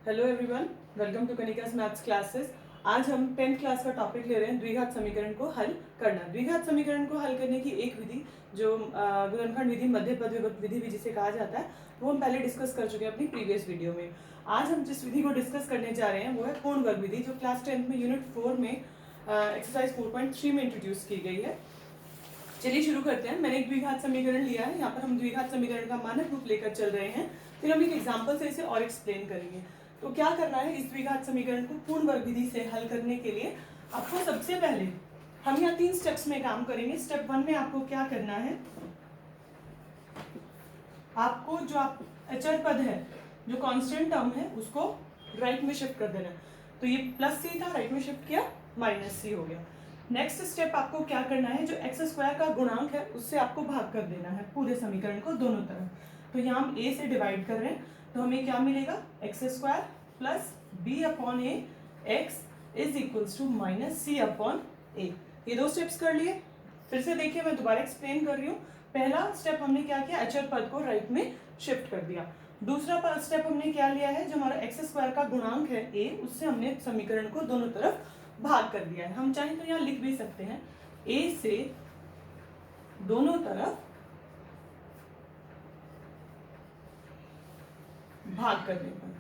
Hello everyone, welcome to Kanika's maths classes. आज हम 10th class का टॉपिक ले रहे हैं द्विघात समीकरण को हल करना। द्विघात समीकरण को हल करने की एक विधि जो गुणनखंड विधि, मध्यपद विभक्त विधि भी जिसे कहा जाता है, वो हम पहले डिस्कस कर चुके हैं अपनी प्रीवियस वीडियो में। आज हम जिस विधि को डिस्कस करने जा रहे हैं वो है पूर्ण वर्ग विधि, जो क्लास 10th में यूनिट 4 में एक्सरसाइज 4.3 में इंट्रोड्यूस की गई है। चलिए शुरू करते हैं। मैंने एक द्विघात समीकरण लिया है, यहाँ पर हम द्विघात समीकरण का मानक रूप लेकर चल रहे हैं, फिर हम एक एग्जाम्पल से इसे और एक्सप्लेन करेंगे। तो क्या करना है, इस द्विघात समीकरण को पूर्ण वर्ग विधि से हल करने के लिए आपको सबसे पहले हम यहाँ 3 स्टेप्स में काम करेंगे। स्टेप 1 में आपको क्या करना है, आपको जो आप अचर पद है, जो कांस्टेंट टर्म है, उसको राइट में शिफ्ट कर देना है। तो ये प्लस सी था, राइट में शिफ्ट किया, माइनस सी हो गया। नेक्स्ट स्टेप आपको क्या करना है, जो एक्स स्क्वायर का गुणांक है उससे आपको भाग कर देना है पूरे समीकरण को दोनों तरफ। तो यहाँ हम ए से डिवाइड कर रहे हैं, तो हमें क्या मिलेगा, x square plus b upon a x is equals to minus c upon a. ये 2 स्टेप्स कर लिए। फिर से देखिए, मैं दोबारा एक्सप्लेन कर रही हूँ। पहला स्टेप हमने क्या किया, अचर पद को राइट में शिफ्ट कर दिया। दूसरा स्टेप हमने क्या लिया है, जो हमारा एक्स स्क्वायर का गुणांक है ए, उससे हमने समीकरण को दोनों तरफ भाग कर दिया है। हम चाहें तो यहाँ लिख भी सकते हैं, ए से दोनों तरफ भाग करने पर।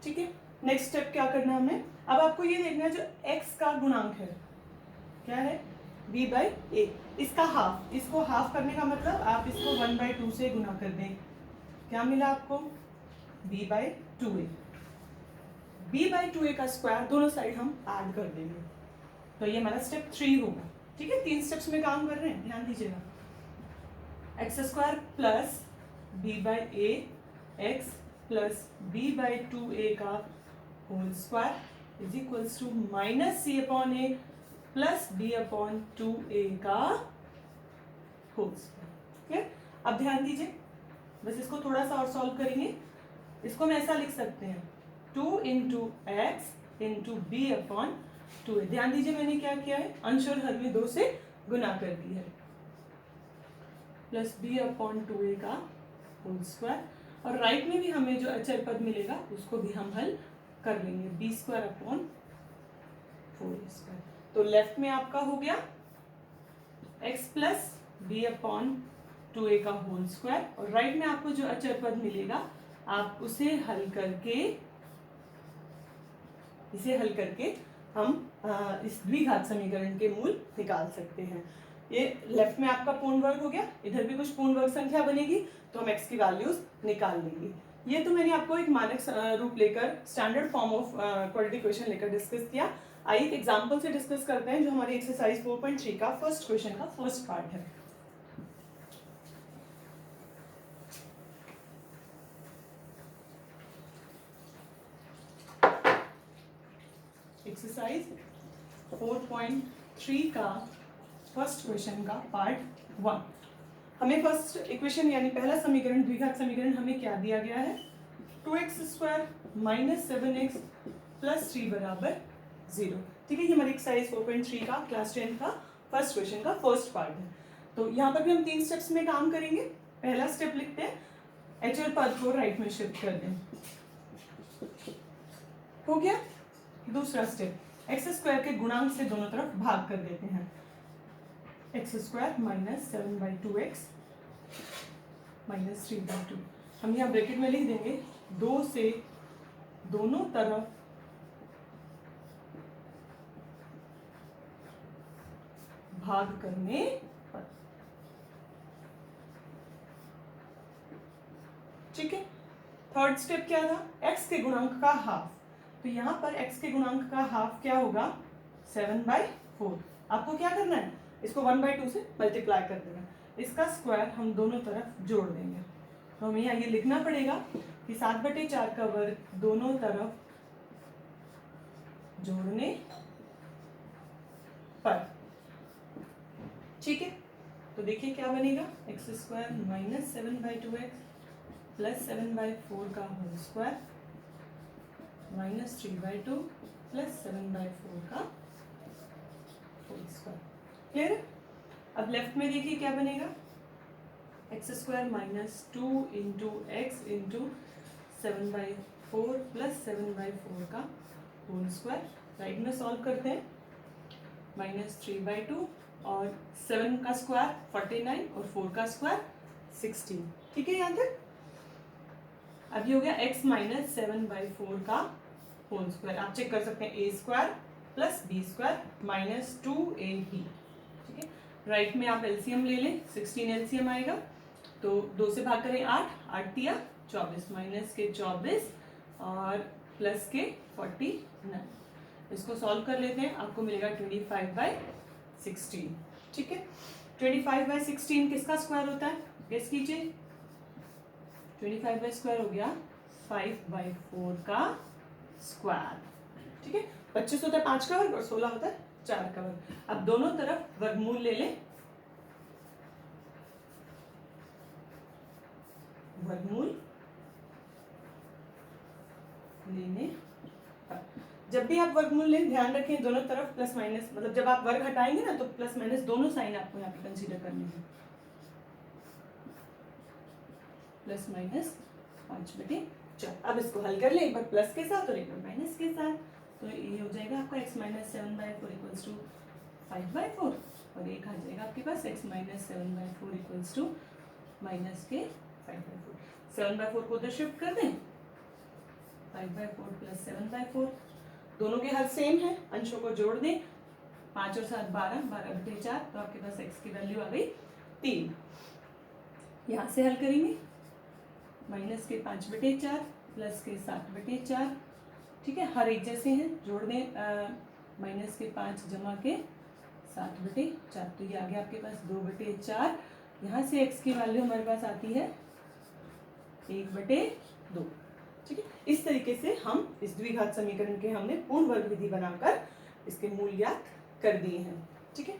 ठीक है, नेक्स्ट स्टेप क्या करना है हमें, अब आपको ये देखना है जो x का गुणांक है क्या है, b बाई ए, इसका हाफ। इसको हाफ करने का मतलब आप इसको 1/2 से गुना कर दें। क्या मिला आपको, b by 2a। b by 2a का स्क्वायर दोनों साइड हम ऐड कर देंगे, तो ये हमारा स्टेप 3 होगा। ठीक है, 3 स्टेप्स में काम कर रहे हैं, ध्यान दीजिएगा। X square plus b by a x plus b by 2a का whole square is equals to minus c upon a plus b upon 2a का होल स्क्वायर। क्लियर? अब ध्यान दीजिए, बस इसको थोड़ा सा और सॉल्व करेंगे। इसको हम ऐसा लिख सकते हैं, 2 into x into b upon 2a। ध्यान दीजिए मैंने क्या किया है, अंश और हर में 2 से गुना कर दी है, प्लस बी अपॉन 2a का होल स्क्वायर। और राइट में भी हमें जो अचर पद मिलेगा उसको भी हम हल कर लेंगे, b square upon 4a square. तो लेफ्ट में आपका हो गया x plus b upon 2a का होल स्क्वायर, और राइट में आपको जो अचर पद मिलेगा आप उसे हल करके, इसे हल करके हम इस द्विघात समीकरण के मूल निकाल सकते हैं। ये लेफ्ट में आपका पूर्ण वर्ग हो गया, इधर भी कुछ पूर्ण वर्ग संख्या बनेगी, तो हम x की वैल्यूज निकाल लेंगे। ये तो मैंने आपको एक मानक रूप लेकर, standard form of quadratic equation लेकर डिस्कस किया। आइए एक एग्जांपल से डिस्कस करते हैं, जो हमारी एक्सरसाइज 4.3 का फर्स्ट क्वेश्चन का फर्स्ट पार्ट है। एक्सरसाइज 4.3 का फर्स्ट क्वेश्चन का पार्ट 1। हमें फर्स्ट इक्वेशन यानी पहला समीकरण, द्विघात समीकरण हमें क्या दिया गया है, 2x square minus 7x plus 3 बराबर 0। ठीक है, ये हमारी एक्सरसाइज 4.3 का क्लास 10 का फर्स्ट क्वेश्चन का फर्स्ट पार्ट है। तो यहाँ पर भी हम 3 स्टेप्स में काम करेंगे। पहला स्टेप लिखते हैं, अचर पद को राइट में शिफ्ट कर दें, हो गया। दूसरा स्टेप, एक्स स्क्वायर के गुणांक से दोनों तरफ भाग कर देते हैं, x square minus 7/2x minus 3/2। हम यहाँ ब्रैकेट में लिख देंगे, 2 से दोनों तरफ भाग करने पर। ठीक है, थर्ड स्टेप क्या था, x के गुणांक का हाफ। तो यहाँ पर x के गुणांक का हाफ क्या होगा, 7/4। आपको क्या करना है, इसको 1/2 से मल्टीप्लाई कर देना, इसका स्क्वायर हम दोनों तरफ जोड़ देंगे। तो हमें यहाँ ये लिखना पड़ेगा कि 7/4 का वर्ग दोनों तरफ जोड़ने पर। ठीक है, तो देखिए क्या बनेगा, x square minus 7/2x plus 7/4 का होल स्क्वायर माइनस 3/2 प्लस 7/4 का होल स्क्वायर। क्लियर है? अब लेफ्ट में देखिए क्या बनेगा, x square minus 2 into x into 7/4 plus 7/4 का होल स्क्वायर। राइट में सॉल्व करते हैं, -3/2 और 7 का स्क्वायर 49 और 4 का स्क्वायर 16। ठीक है, यहाँ तक। अब ये हो गया x माइनस 7/4 का होल स्क्वायर। आप चेक कर सकते हैं a square plus b square minus 2ab। ठीक है, राइट में आप एलसीएम ले लें, 16 एलसीएम आएगा तो 2 से भाग करें 8, 8 दिया 24, माइनस के 24 और प्लस के 49। इसको सॉल्व कर लेते हैं, आपको मिलेगा 25/16। ठीक है, 25/16 किसका स्क्वायर होता है, गेस कीजिए। 25 हो गया 5/4 का स्क्वायर। ठीक है, 25 होता है 5 का वर्ग और 16 होता है 4 का वर्ग। अब दोनों तरफ वर्गमूल ले लें, वर्गमूल लेने पर जब भी आप वर्गमूल लें ध्यान रखें दोनों तरफ प्लस माइनस, मतलब जब आप वर्ग हटाएंगे ना तो प्लस माइनस दोनों साइन आपको यहाँ पे कंसीडर करनी है। Plus minus 5/4। अब इसको हल कर ले, एक बार प्लस के साथ और एक बार माइनस के साथ, तो ये हो जाएगा आपका x माइनस 7/4 इक्वल्स टू 5/4 और एक आ जाएगा आपके पास x माइनस 7/4 इक्वल्स टू माइनस के 5/4। 7/4 को उधर शिफ्ट कर दें, 5/4 प्लस 7/4, दोनों के हल सेम है, अंशों को जोड़ दें, 5 और 7 12, 12/4, तो आपके पास x की वैल्यू आ गई 3। यहाँ से हल करेंगे, माइनस के 5/4 प्लस के 7/4। ठीक है, हर एक जैसे हैं, जोड़ दें, माइनस के 5 जमा के 7/4, तो ये आ गया आपके पास 2/4। यहाँ से x की वैल्यू हमारे पास आती है 1/2। ठीक है, इस तरीके से हम इस द्विघात समीकरण के हमने पूर्ण वर्ग विधि बनाकर इसके मूल ज्ञात कर दिए हैं। ठीक है,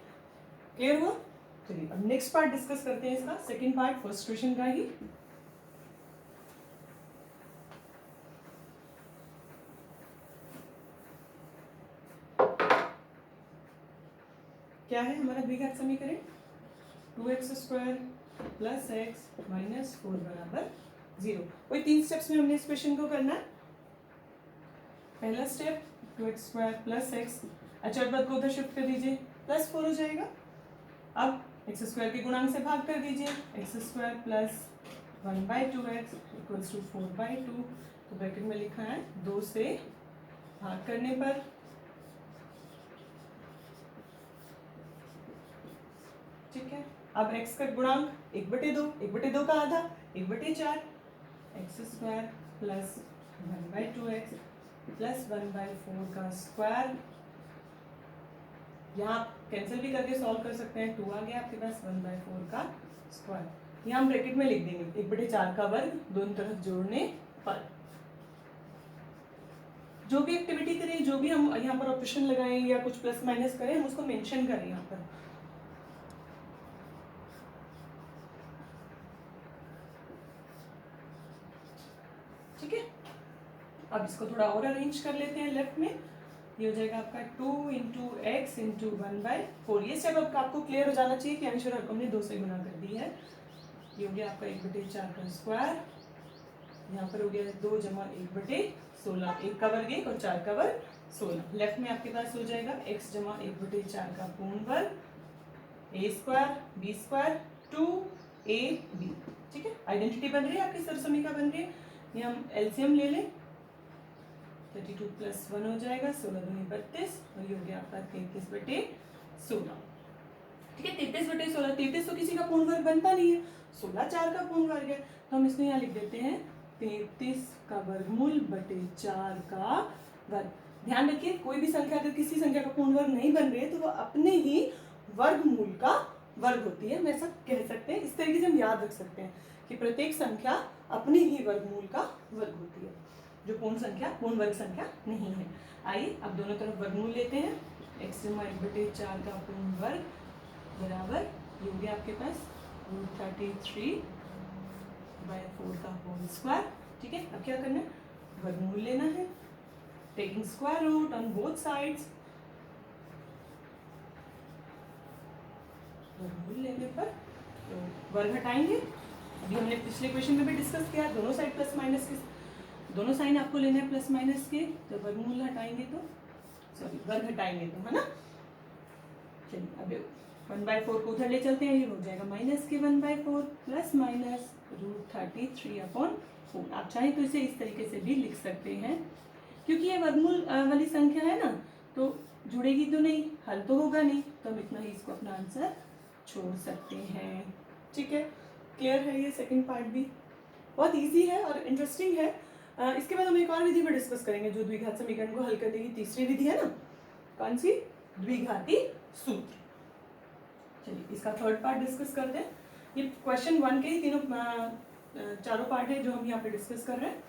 क्लियर हुआ। चलिए अब नेक्स्ट पार्ट डिस्कस करते हैं, इसका सेकंड पार्ट फर्स्ट क्वेश्चन का ही। क्या है हमारा द्विघात समीकरण, 2x² प्लस x माइनस 4 बराबर 0। वही 3 स्टेप्स में हमने इस क्वेश्चन को करना है। पहला स्टेप 2x² प्लस x, अचर पद को उधर शिफ्ट कर दीजिए, प्लस 4 हो जाएगा। अब x² के गुणांक से भाग कर दीजिए, x² plus 1/2x equals to 4/2, तो ब्रैकेट में लिखा है 2 से भाग करने पर ठीक है। अब x का गुणांक 1/2, 1/2 का आधा 1/4, x² प्लस 1/2x प्लस 1/4 का स्क्वायर, यहाँ कैंसिल भी करके सॉल्व कर सकते हैं, 2 आ गया आपके पास 1/4 का स्क्वायर। यहाँ हम ब्रैकेट में लिख देंगे 1/4 का वर्ग, दोनों तरफ जोड़ने पर। जो भी एक्टिविटी करें, जो भी हम यहाँ पर ऑपरेशन लगाएं या कुछ प्लस माइनस करें, हम उसको मेंशन करें यहाँ पर। ठीक है, अब इसको थोड़ा और अरेंज कर लेते हैं लेफ्ट में। ये हो जाएगा आपका 2 इंटू एक्स इंटू 1/4। ये स्टेप अब आपको क्लियर हो जाना चाहिए कि अंश और हर को हमने 2 से गुना कर दी है। ये हो गया आपका 1/4 का स्क्वायर, यहाँ पर हो गया 2 जमा 1/16, 1 का वर्ग 1 और 4 का वर्ग 16। लेफ्ट में आपके पास हो जाएगा x जमा 1/4 का पूर्ण वर्ग, a² b² 2ab। ठीक है, आइडेंटिटी बन रही है आपकी, सरसमीका बन रही है। ये हम एलसीएम ले लें, 32 प्लस 1 हो जाएगा, 16 दूनी 32 और ये हो गया आपका 33/16। ठीक है, 33/16, 33 तो किसी का पूर्ण वर्ग बनता नहीं है, 16 4 का पूर्ण वर्ग है, तो हम इसमें यहाँ लिख देते हैं 33 का वर्गमूल बटे 4 का वर्ग। ध्यान रखिए, कोई भी संख्या अगर किसी संख्या का पूर्ण वर्ग नहीं बन रही है तो वो अपने ही वर्गमूल का वर्ग होती है, हम ऐसा कह सकते हैं। इस तरीके से हम याद रख सकते हैं कि प्रत्येक संख्या अपने ही वर्गमूल का वर्ग होती है, जो पूर्ण संख्या पूर्ण वर्ग संख्या नहीं है। आइए अब दोनों तरफ वर्गमूल लेते हैं, x जमा 1/4 का पूर्ण वर्ग बराबर ये हो गया आपके पास √33/4 का होल स्क्वायर। ठीक है, अब क्या करना है, वर्गमूल लेना है, taking square root on both sides. वर्गमूल लेने पर तो वर्ग हटाएंगे अभी हमने पिछले क्वेश्चन में भी डिस्कस किया, दोनों साइड प्लस माइनस के, दोनों साइन आपको लेने हैं प्लस माइनस के, तो वर्गमूल हटाएंगे तो सॉरी वर्ग हटाएंगे तो, है ना। चलिए अब 1/4 को उधर ले चलते हैं, ये हो जाएगा माइनस के 1/4 प्लस माइनस √33/4। आप चाहें तो इसे इस तरीके से भी लिख सकते हैं, क्योंकि ये वर्गमूल वाली संख्या है ना, तो जुड़ेगी तो नहीं, हल तो होगा नहीं, तो हम इतना ही इसको अपना आंसर छोड़ सकते हैं। ठीक है, क्लियर है ये सेकंड पार्ट भी, बहुत इजी है और इंटरेस्टिंग है। इसके बाद हम एक और विधि पर डिस्कस करेंगे, जो द्विघात समीकरण को हल करने की तीसरी विधि है ना, कौन सी, द्विघाती सूत्र। चलिए इसका थर्ड पार्ट डिस्कस करते हैं। ये क्वेश्चन 1 के ही तीनों चारों पार्ट है जो हम यहाँ पे डिस्कस कर रहे हैं।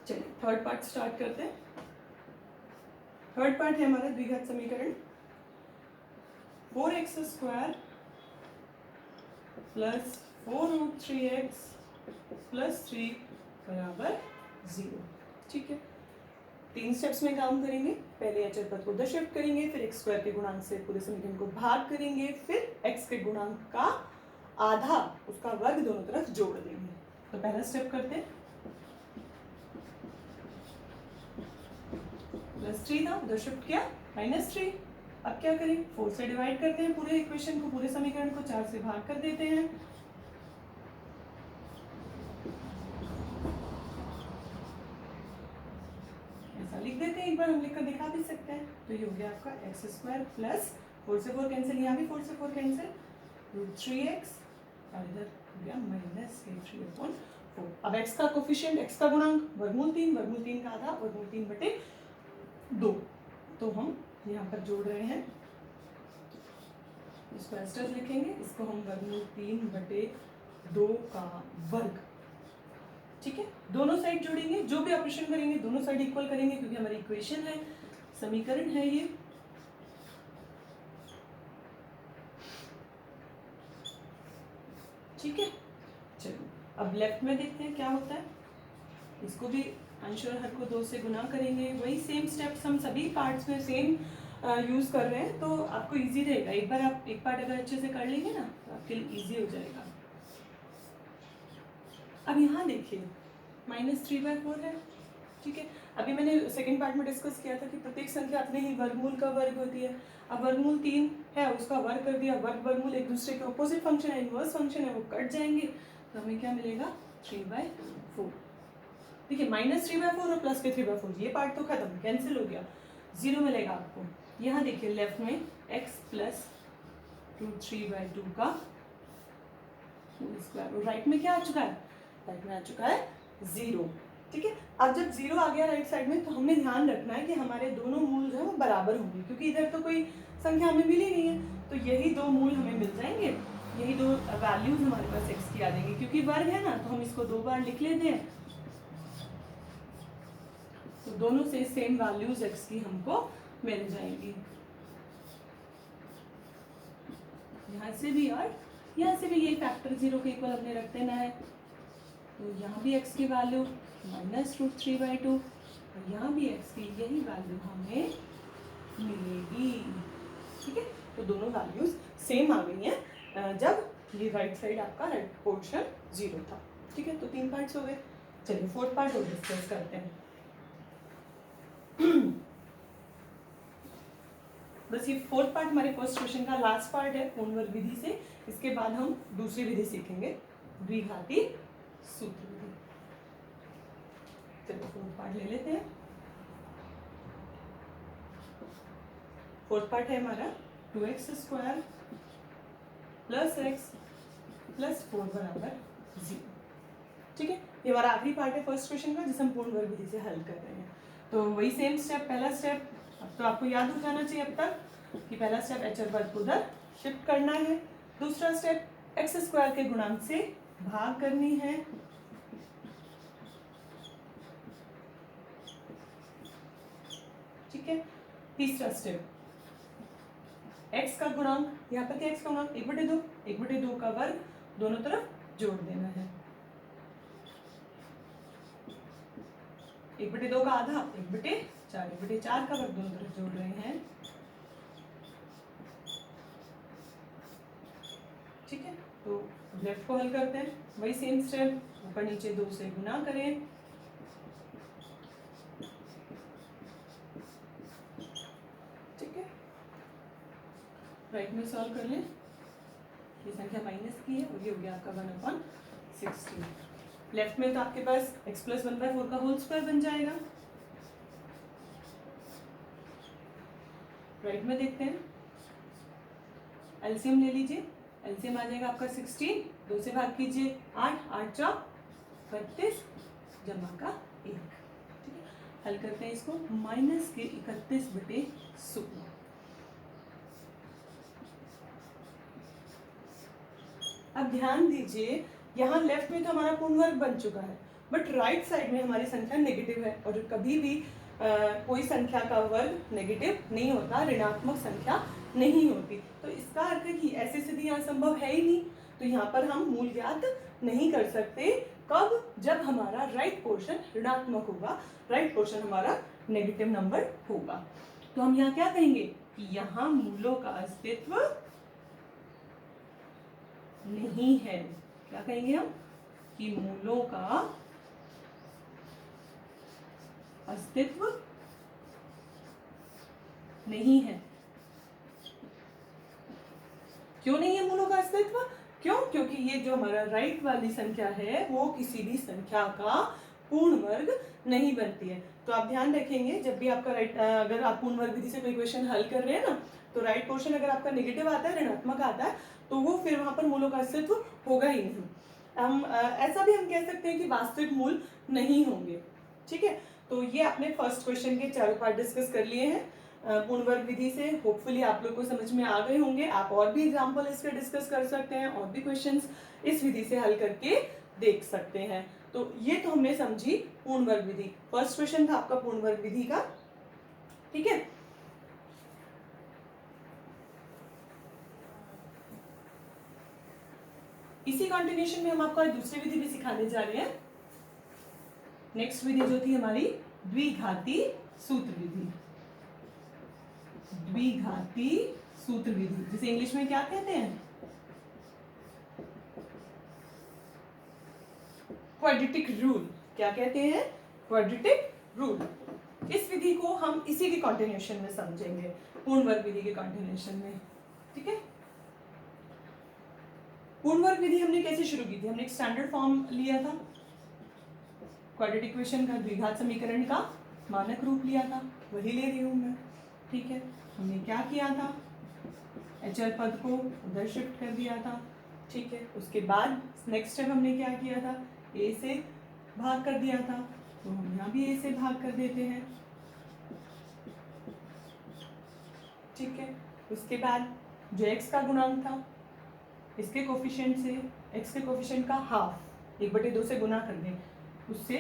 चलिए थर्ड पार्ट स्टार्ट करते हैं। थर्ड पार्ट है हमारा द्विघात समीकरण 4x² प्लस 4√3x प्लस 3 बराबर 0। ठीक है, 3 स्टेप्स में काम करेंगे। पहले अचर पद को उधर शिफ्ट करेंगे, फिर x² के गुणांक से पूरे समीकरण को भाग करेंगे, फिर x के गुणांक का आधा, उसका वर्ग दोनों तरफ जोड़ देंगे। तो पहला स्टेप करते हैं, +3 था, उधर शिफ्ट किया -3। अब क्या करें, 4 से डिवाइड करते हैं पूरे इक्वेशन को, पूरे समीकरण को 4 से भाग कर देते हैं। ऐसा लिख देते हैं, एक बार हम लिख कर दिखा भी सकते हैं। तो ये हो गया आपका x² प्लस 4 से 4 कैंसिल, यहाँ भी 4 से 4 कैंसिल, √3x और इधर हो गया -3/4। अब x का कोफिशिएंट, x का गुणांक वर्गमूल 3 का आधा वर्गमूल 3/2। तो हम यहाँ पर जोड़ रहे हैं, इसको एस्टर लिखेंगे, इसको हम वर्गमूल 3/2 का वर्ग। ठीक है, दोनों साइड जोड़ेंगे, जो भी ऑपरेशन करेंगे दोनों साइड इक्वल करेंगे, क्योंकि हमारी इक्वेशन है, समीकरण है ये। ठीक है, चलो अब लेफ्ट में देखते हैं क्या होता है। इसको भी अंश और हर को 2 से गुना करेंगे, वही सेम स्टेप्स हम सभी पार्ट्स में सेम यूज कर रहे हैं, तो आपको इजी रहेगा। एक बार आप एक पार्ट अगर अच्छे से कर लेंगे ना, तो आपके लिए इजी हो जाएगा। अब यहाँ देखिए -3/4 है। ठीक है, अभी मैंने सेकंड पार्ट में डिस्कस किया था कि प्रत्येक संख्या अपने ही वर्गमूल का वर्ग होती है। अब वर्गमूल 3 है, उसका वर्ग कर दिया, वर्ग वर्गमूल एक दूसरे के ऑपोजिट फंक्शन है, इनवर्स फंक्शन है, वो कट जाएंगे, तो हमें क्या मिलेगा 3/4। देखिए -3/4 और प्लस के 3/4, ये पार्ट तो खत्म, कैंसिल हो गया, 0 मिलेगा आपको। यहाँ देखिए लेफ्ट में x प्लस √3/2 का होल स्क्वायर, और राइट में क्या आ चुका है, राइट में आ चुका है 0। ठीक है, अब जब 0 आ गया राइट साइड में, तो हमें ध्यान रखना है कि हमारे दोनों मूल जो है वो बराबर होंगे, क्योंकि इधर तो कोई संख्या हमें मिली नहीं है, तो यही 2 मूल हमें मिल जाएंगे, यही 2 वैल्यूज हमारे पास x की आ जाएंगी। क्योंकि वर्ग है ना, तो हम इसको 2 बार लिख लेते हैं, तो दोनों से सेम वैल्यूज x की हमको मिल जाएंगी, यहाँ से भी और यहाँ से भी। ये फैक्टर 0 के इक्वल अपने रख देना है, तो यहाँ भी x की वैल्यू -√3/2 और यहाँ भी x की यही वैल्यू हमें मिलेगी। ठीक है, तो दोनों वैल्यूज सेम आ गई हैं जब ये राइट साइड आपका राइट पोर्शन 0 था। ठीक है, तो 3 पार्ट्स हो गए। चलिए फोर्थ पार्ट और डिस्कस करते हैं। बस ये फोर्थ पार्ट हमारे फर्स्ट क्वेश्चन का लास्ट पार्ट है पूर्ण वर्ग विधि से। इसके बाद हम दूसरी विधि सीखेंगे, द्विघाती सूत्र विधि। चलो फोर्थ पार्ट ले लेते हैं। फोर्थ पार्ट है हमारा 2x² प्लस x प्लस 4 बराबर 0। ठीक है, ये हमारा आखिरी पार्ट है फर्स्ट क्वेश्चन का, जिसे हम पूर्ण वर्ग विधि से हल कर रहे हैं। तो वही सेम स्टेप, पहला स्टेप तो आपको याद हो जाना चाहिए अब तक कि पहला स्टेप अचर पद को उधर शिफ्ट करना है, दूसरा स्टेप x² के गुणांक से भाग करनी है, ठीक है। तीसरा स्टेप x का गुणांक, यहाँ पर क्या x का गुणांक 1/2, 1/2 का वर्ग दोनों तरफ जोड़ देना है, 1/2 का आधा 1/4, 1/4 का वर्ग दोनों तरफ जोड़ रहे हैं, ठीक है, तो लेफ्ट को हल करते हैं, वही सेम स्टेप, ऊपर नीचे 2 से गुना करें, ठीक है, राइट में सॉल्व कर लें, ये संख्या माइनस की है और ये हो गया आपका 1/16। लेफ्ट में तो आपके पास x प्लस 1/4 का होल स्क्वायर बन जाएगा। राइट में देखते हैं, एलसीएम ले लीजिए, एलसीएम आ जाएगा आपका 16, 2 से भाग कीजिए 8, 8 चौक 32 जमा का 1, ठीक है। हल करते हैं इसको, माइनस के 31/16। अब ध्यान दीजिए, यहाँ लेफ्ट में तो हमारा पूर्ण वर्ग बन चुका है, बट राइट साइड में हमारी संख्या नेगेटिव है, और कभी भी कोई संख्या का वर्ग नेगेटिव नहीं होता, ऋणात्मक संख्या नहीं होती। तो इसका अर्थ है कि ऐसी स्थिति यहाँ संभव है ही नहीं, तो यहाँ पर हम मूल ज्ञात नहीं कर सकते। कब? जब हमारा राइट पोर्शन ऋणात्मक होगा, राइट पोर्शन हमारा नेगेटिव नंबर होगा। तो हम यहाँ क्या कहेंगे कि यहाँ मूलों का अस्तित्व नहीं है। क्या कहेंगे हम? कि मूलों का अस्तित्व नहीं है। क्यों नहीं है मूलों का अस्तित्व? क्यों? क्योंकि ये जो हमारा राइट वाली संख्या है वो किसी भी संख्या का पूर्ण वर्ग नहीं बनती है। तो आप ध्यान रखेंगे, जब भी आपका राइट, अगर आप पूर्ण वर्ग विधि से कोई क्वेश्चन हल कर रहे हैं ना, तो राइट पोर्शन अगर आपका नेगेटिव आता है, ऋणात्मक आता है, तो वो फिर वहां पर मूलों का अस्तित्व होगा ही नहीं। हम ऐसा भी हम कह सकते हैं कि वास्तविक मूल नहीं होंगे। ठीक है, तो ये आपने फर्स्ट क्वेश्चन के चारों पार्ट डिस्कस कर लिए हैं पूर्ण वर्ग विधि से। होपफुली आप लोग को समझ में आ गए होंगे। आप और भी एग्जाम्पल इसके डिस्कस कर सकते हैं, और भी क्वेश्चंस इस विधि से हल करके देख सकते हैं। तो ये तो हमने समझी पूर्ण वर्ग विधि। फर्स्ट क्वेश्चन था आपका पूर्ण वर्ग विधि का। ठीक है, इसी कंटिन्यूएशन में हम आपको दूसरी विधि भी सिखाने जा रहे हैं। नेक्स्ट विधि जो थी हमारी द्विघाती सूत्र विधि। द्विघाती सूत्र विधि जिसे इंग्लिश में क्या कहते हैं? Quadratic rule. क्या कहते हैं? Quadratic rule. इस विधि को हम इसी के कंटिन्यूएशन में समझेंगे, पूर्ण वर्ग विधि के कंटिन्यूएशन में। ठीक है, पूर्ण वर्ग विधि हमने कैसे शुरू की थी? हमने एक स्टैंडर्ड फॉर्म लिया था, क्वाड्रेटिक इक्वेशन का द्विघात समीकरण का मानक रूप लिया था, वही ले रही हूं मैं। ठीक है, हमने क्या किया था? अचर पद को उधर शिफ्ट कर दिया था। ठीक है, उसके बाद नेक्स्ट स्टेप हमने क्या किया था? ए से भाग कर दिया था, तो हम यहाँ भी ए से भाग कर देते हैं। ठीक है, उसके बाद जो x का गुणांक था, इसके कोफिशिएंट से x के कोफिशिएंट का हाफ 1/2 से गुना कर दें, उससे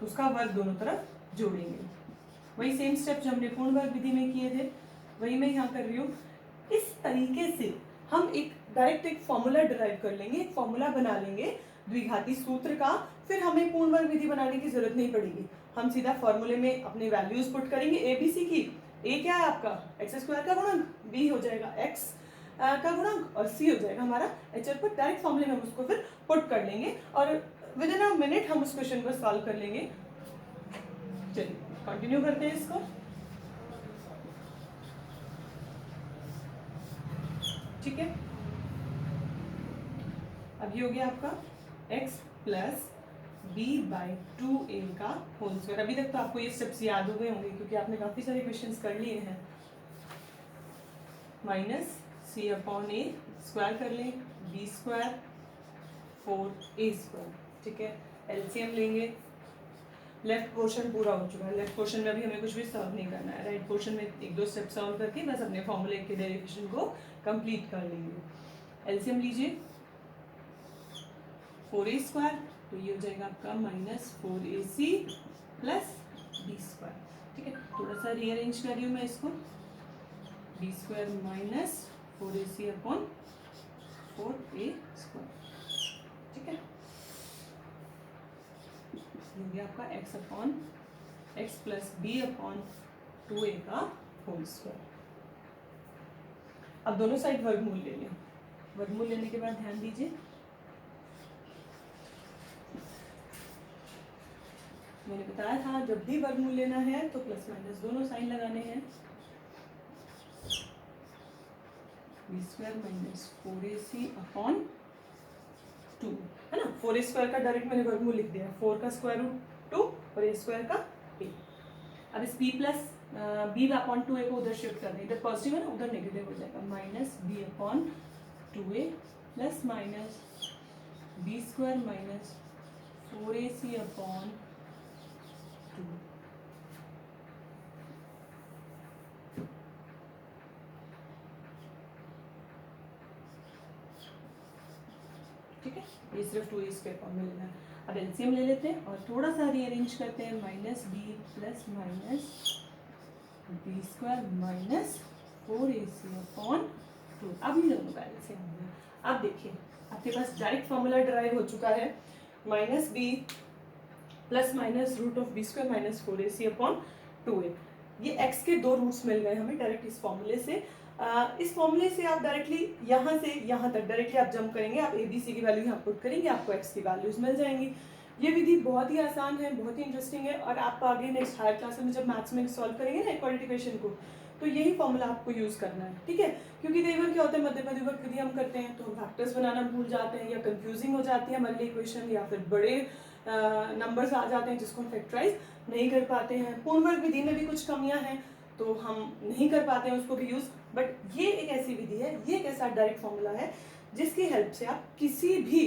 उसका वर्ग दोनों तरफ जोड़ेंगे। वही सेम स्टेप जो हमने पूर्ण वर्ग विधि में किए थे, वही मैं यहाँ कर रही हूँ। इस तरीके से हम एक डायरेक्ट एक फॉर्मूला डिराइव कर लेंगे, एक फॉर्मूला बना लेंगे द्विघाती सूत्र का। फिर हमें पूर्ण वर्ग विधि बनाने की जरूरत नहीं पड़ेगी, हम सीधा फॉर्मूले में अपने वैल्यूज पुट करेंगे ए बी सी की। ए क्या है आपका? x² का गुणांक, b हो जाएगा x का गुणांक, और c हो जाएगा हमारा एचर पर। डायरेक्ट फॉर्मूले में हम उसको फिर पुट कर लेंगे और विद इन अ मिनट हम उस क्वेश्चन को सॉल्व कर लेंगे। चलिए कंटिन्यू करते हैं इसको। ठीक है, अब ये हो गया आपका x प्लस b/2a का होल स्क्वायर। अभी तक तो आपको ये स्टेप्स याद हो गए होंगे क्योंकि आपने काफी सारे क्वेश्चंस कर लिए हैं। माइनस c/a स्क्वायर कर लें, b² 4a²। ठीक है, एलसीएम लेंगे। लेफ्ट पोर्शन पूरा हो चुका है, लेफ्ट पोर्शन में अभी हमें कुछ भी सॉल्व नहीं करना है। राइट पोर्शन में 1-2 स्टेप सॉल्व करके बस अपने फॉर्मूले के डेरिवेशन को कंप्लीट कर लेंगे। एलसीएम लीजिए, 4a², तो ये हो जाएगा आपका -4ac प्लस b²। ठीक है, थोड़ा सा रीअरेंज कर रही हूँ मैं इसको, b² माइनस 4ac/4a²। ठीक है, ये गया आपका x प्लस b/2a का होल स्क्वायर। अब दोनों साइड वर्गमूल ले लें। वर्गमूल लेने के बाद ध्यान दीजिए, मैंने बताया था जब भी वर्गमूल लेना है तो प्लस माइनस दोनों साइन लगाने हैं। B square minus 4ac upon 2 है ना। 4a² का डायरेक्ट मैंने वर्गमूल लिख दिया, 4 का स्क्वायर रूट 2 और a² का a। अब इस b plus b upon 2a को उधर शिफ्ट कर दें, इधर पॉजिटिव है ना उधर नेगेटिव हो जाएगा, minus b upon 2a plus minus b square minus 4ac upon 2। ठीक है, ये सिर्फ 2a² फॉर्म में लेना है। अब एलसीएम ले लेते हैं और थोड़ा सा रीअरेंज करते हैं, minus b plus minus b square minus 4ac upon 2। अब इन दोनों का एलसीएम हो गया। अब देखिए आपके पास डायरेक्ट फॉर्मूला ड्राइव हो चुका है, minus b plus minus root of b square minus 4ac upon 2a। ये x के दो रूट्स मिल गए हमें डायरेक्ट इस फॉर्मूले से। इस फॉर्मूले से आप डायरेक्टली यहाँ से यहाँ तक डायरेक्टली आप जंप करेंगे, आप ए बी सी की वैल्यू यहाँ पुट करेंगे, आपको x की वैल्यूज मिल जाएंगी। ये विधि बहुत ही आसान है, बहुत ही इंटरेस्टिंग है, और आप आगे नेक्स्ट हायर क्लास में जब मैथ्स में सॉल्व करेंगे ना इक्वालिटी इक्वेशन को, तो यही फॉर्मूला आपको यूज़ करना है। ठीक है, क्योंकि कई बार क्या होता है मध्य मध्यवर्त विधि हम करते हैं तो हम फैक्टर्स बनाना भूल जाते हैं या कंफ्यूजिंग हो जाती है हमारे लिए इक्वेशन, या फिर बड़े नंबर्स आ जाते हैं जिसको हम फैक्टराइज नहीं कर पाते हैं। पूर्ण वर्ग विधि में भी कुछ कमियां हैं तो हम नहीं कर पाते हैं उसको भी यूज़, बट ये एक ऐसी विधि है, ये एक ऐसा डायरेक्ट फॉर्मूला है जिसकी हेल्प से आप किसी भी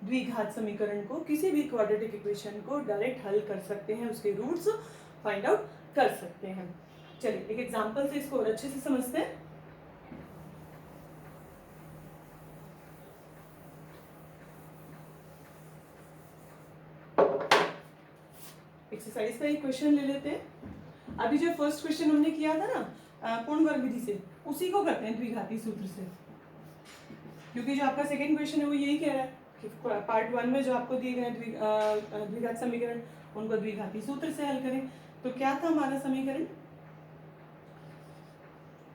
द्विघात समीकरण को, किसी भी क्वाड्रेटिक इक्वेशन को डायरेक्ट हल कर सकते हैं, उसके रूट्स फाइंड आउट कर सकते हैं। चलिए एक एग्जांपल से इसको और अच्छे से समझते हैं। एक्सरसाइज का एक क्वेश्चन ले लेते हैं। अभी जो फर्स्ट क्वेश्चन हमने किया था ना पूर्ण वर्ग विधि से, उसी को करते हैं द्विघाती सूत्र से, क्योंकि जो आपका सेकंड क्वेश्चन है वो यही कह रहा है कि पार्ट 1 में जो आपको दिए गए द्विघात समीकरण उनको द्विघाती सूत्र से हल करें। तो क्या था हमारा समीकरण,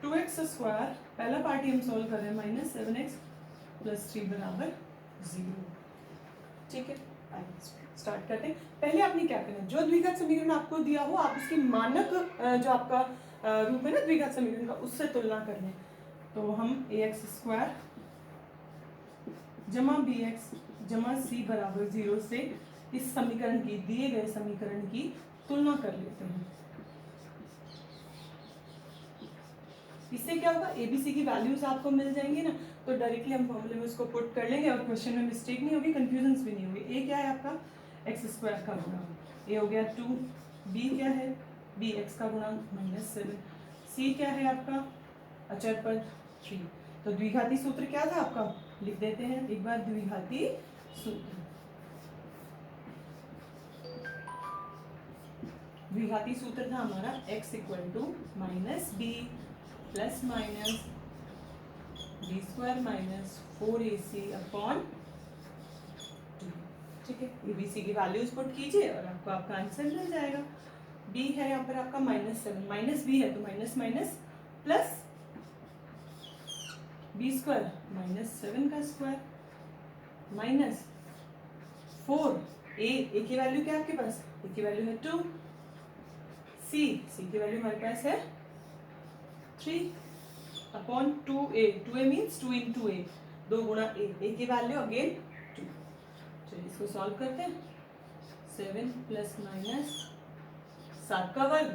2x², पहला पार्ट ही हम सोल्व कर रहे हैं, माइनस 7x प्लस 3 बराबर 0। ठीक है, स्टार्ट करते हैं। पहले आपने क्या करना है, जो द्विघात समीकरण आपको दिया हो आप उसकी मानक जो आपका रूप है ना द्विघात समीकरण का, उससे तुलना कर लें। तो हम ax² जमा bx जमा c बराबर 0 से इस समीकरण की, दिए गए समीकरण की तुलना कर लेते हैं। इससे क्या होगा, एबीसी की वैल्यूज आपको मिल जाएंगी ना, तो डायरेक्टली हम फॉर्मूले में उसको पुट कर लेंगे और क्वेश्चन में मिस्टेक नहीं होगी, कंफ्यूजन भी नहीं होगी। ए क्या है आपका, x² का गुणांक, ए हो गया 2, बी क्या है, बी x का गुणांक -7, सी क्या है आपका अचर पद 3। तो द्विघाती सूत्र क्या था आपका, लिख देते हैं एक बार द्विघाती सूत्र। द्विघाती सूत्र था हमारा x minus b plus minus b square minus 4ac upon 2। ठीक है, एबीसी की वैल्यूज पुट कीजिए और आपको आपका आंसर मिल जाएगा। b है यहाँ पर आपका -7, माइनस बी है तो minus minus plus b square -7 का स्क्वायर माइनस 4, ए की वैल्यू क्या है आपके पास, ए की वैल्यू है 2, सी की वैल्यू हमारे पास है 3 upon 2a means 2 into a, 2 गुणा a की वैल्यू अगेन 2। चलिए इसको सॉल्व करते हैं। 7 प्लस माइनस 7 का वर्ग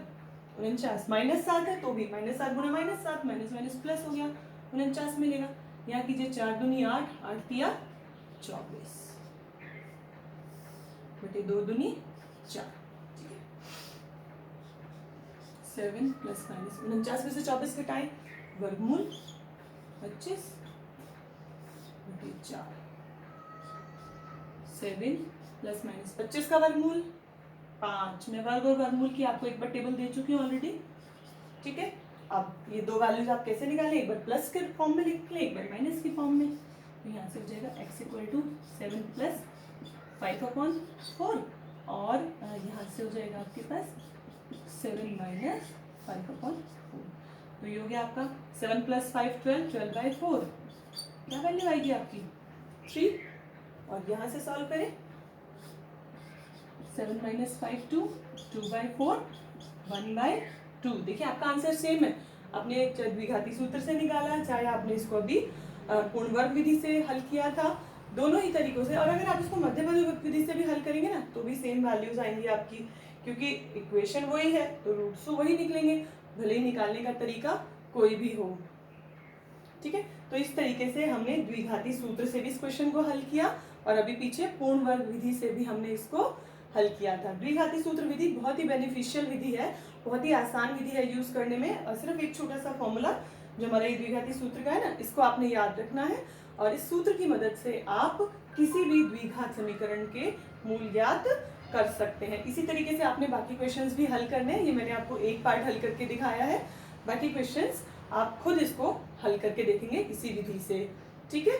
49, -7 है तो भी -7 गुणा -7 माइनस माइनस प्लस हो गया, 49 मिलेगा। यहाँ कीजिए 4 दूनी 8, 8 तिया 24 बटे 2 दूनी 4। 7 प्लस माइनस 49 में से 24 घटाएं, वर्गमूल 25 बटे 4। 7 प्लस माइनस 25 का वर्गमूल 5। मैं वर्ग और वर्गमूल की आपको एक बार टेबल दे चुकी हूँ ऑलरेडी। ठीक है, अब ये दो वैल्यूज आप कैसे निकालें, एक बार प्लस के फॉर्म में लिख लें, एक बार माइनस की फॉर्म में। तो यहाँ से हो जाएगा x = 7 प्लस 5/4 और यहाँ से हो जाएगा आपके पास 7 माइनस 5/4। तो ये हो गया आपका 7 प्लस 5 12, 12/4 क्या वैल्यू आएगी आपकी 3, और यहाँ से सॉल्व करें 7 माइनस 5 2, 2/4 1/2। देखिए आपका आंसर सेम है, आपने द्विघाती सूत्र से निकाला, चाहे आपने इसको अभी पूर्ण वर्ग विधि से हल किया था, दोनों ही तरीकों से। और अगर आप इसको मध्यवर्ग विधि से भी हल करेंगे ना तो भी सेम वैल्यूज आएंगी आपकी, क्योंकि इक्वेशन वही है तो रूट्स तो वही निकलेंगे, भले ही निकालने का तरीका कोई भी हो। ठीक है, तो इस तरीके से हमने द्विघाती सूत्र से भी इस क्वेश्चन को हल किया, और अभी पीछे पूर्ण वर्ग विधि से भी हमने इसको हल किया था। द्विघाती सूत्र विधि बहुत ही बेनिफिशियल विधि है, बहुत ही आसान विधि है यूज करने में, और सिर्फ एक छोटा सा फॉर्मूला जो हमारा ये द्विघाती सूत्र का है ना, इसको आपने याद रखना है, और इस सूत्र की मदद से आप किसी भी द्विघात समीकरण के मूल ज्ञात कर सकते हैं। इसी तरीके से आपने बाकी क्वेश्चंस भी हल करने हैं, ये मैंने आपको एक पार्ट हल करके दिखाया है, बाकी क्वेश्चंस आप खुद इसको हल करके देखेंगे इसी विधि से। ठीक है।